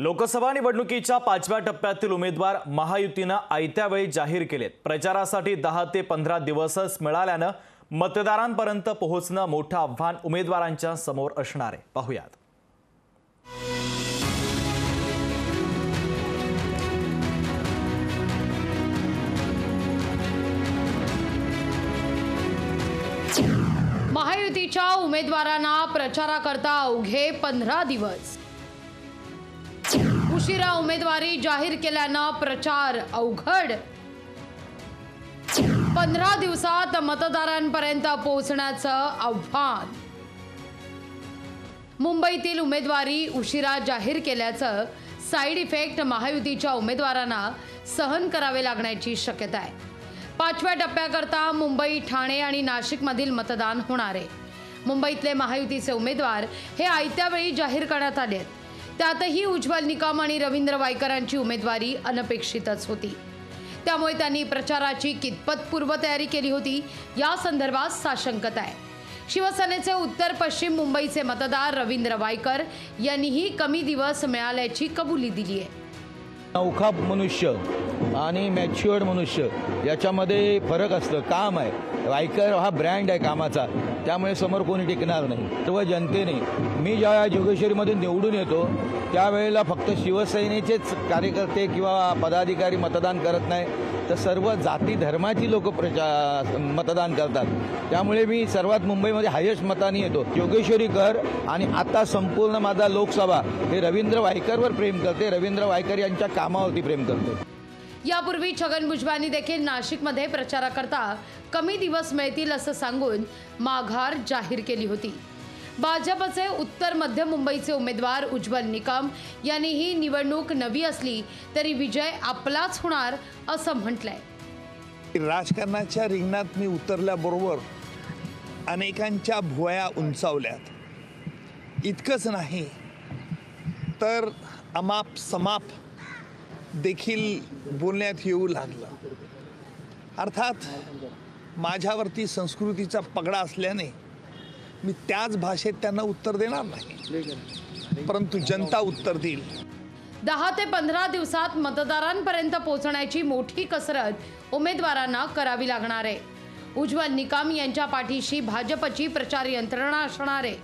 लोकसभा निवडणुकीच्या 5व्या टप्प्यातील उमेदवार महायुतीने आयत्या वेळी जाहीर केलेत। प्रचारासाठी 10 ते 15 दिवसच मिळाल्याने मतदारांपर्यंत पोहोचणं मोठं आव्हान उमेदवारांच्या समोर असणार आहे। पाहूयात। महायुतीच्या उमेदवारांना प्रचाराकरता अवघे 15 दिवस। उशिरा उमेदवारी जाहीर केल्याने प्रचार अवघड। 15 दिवसात मतदारांपर्यंत पोहोचण्याचं आव्हान। मुंबईतील उमेदवारी उशिरा जाहीर केल्याचं साइड इफेक्ट महायुतीच्या उमेदवारांना सहन करावे लागण्याची शक्यता आहे। 5व्या टप्प्याकरता मुंबई, ठाणे आणि नाशिकमधील मतदान होणार आहे। मुंबईतले महायुतीचे उमेदवार हे आयत्या वेळी जाहीर करण्यात आले आहेत। त्यातही उज्ज्वल निकम आणि रवींद्र वायकरांची उमेदवारी अनपेक्षितच होती। त्यामुळे त्यांनी प्रचाराची कितपत पूर्वतयारी केली होती या संदर्भात साशंकता आहे। शिवसेनेचे उत्तर पश्चिम मुंबईचे मतदार रवींद्र वायकर यांनीही कमी दिवस मिळाल्याची कबुली दिली आहे। नौखा मनुष्य आणि मॅच्युअर्ड मनुष्य याच्यामध्ये फरक असतं। काम आहे, वायकर हा ब्रँड आहे कामाचा, त्यामुळे समोर कोणी टिकणार नाही। सर्व जनतेने मी ज्या जोगेश्वरीमध्ये निवडून येतो त्यावेळेला फक्त शिवसेनेचेच कार्यकर्ते किंवा पदाधिकारी मतदान करत नाही, तर सर्व जाती धर्माची लोक मतदान करतात। त्यामुळे मी सर्वात मुंबईमध्ये हायेस्ट मताने येतो। जोगेश्वरीकर आणि आता संपूर्ण माझा लोकसभा हे रवींद्र वायकरवर प्रेम करते, रवींद्र वायकर यांच्या कामावरती प्रेम करते। यापूर्वी छगन भुजबळांनी देखील नाशिकमध्ये प्रचाराकरता कमी दिवस मिळतील असं सांगून माघार जाहीर केली होती। भाजपचे उत्तर मध्य मुंबईचे उमेदवार उज्ज्वल निकम यांनी ही निवडणूक नवी असली तरी विजय आपलाच होणार असं म्हटलंय। राजकारणाच्या रिंगणात मी उतरल्याबरोबर अनेकांच्या भुवया उंचावल्यात। इतकंच नाही तर अमाप समाप देखील बोलण्यात येऊ लागलं। अर्थात माझ्यावरती संस्कृतीचा पगडा असल्याने मी त्याच भाषेत त्यांना उत्तर देणार नाही, परंतु जनता उत्तर देईल। 10 ते 15 दिवसात मतदारांपर्यंत पोहोचण्याची मोठी कसरत उमेदवारांना करावी लागणार आहे। उज्ज्वल निकम यांच्या पाठीशी भाजपची प्रचार यंत्रणा असणार आहे।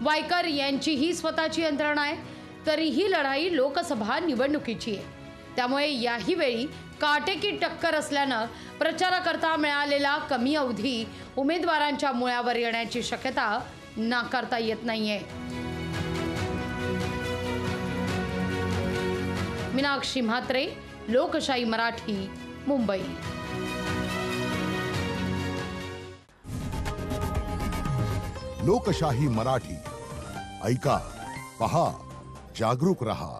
वायकर यांचीही स्वतःची यंत्रणा आहे, तरी ही लढाई लोकसभा निवडणुकीची आहे। त्यामुळे याही वेळी काटेकी टक्कर असल्यानं प्रचाराकरता मिळालेला कमी अवधी उमेदवारांच्या मुळावर येण्याची शक्यता नाकारता येत नाहीये। मीनाक्षी म्हात्रे, लोकशाही मराठी, मुंबई। लोकशाही मराठी ऐका, पहा, जागरूक रहा।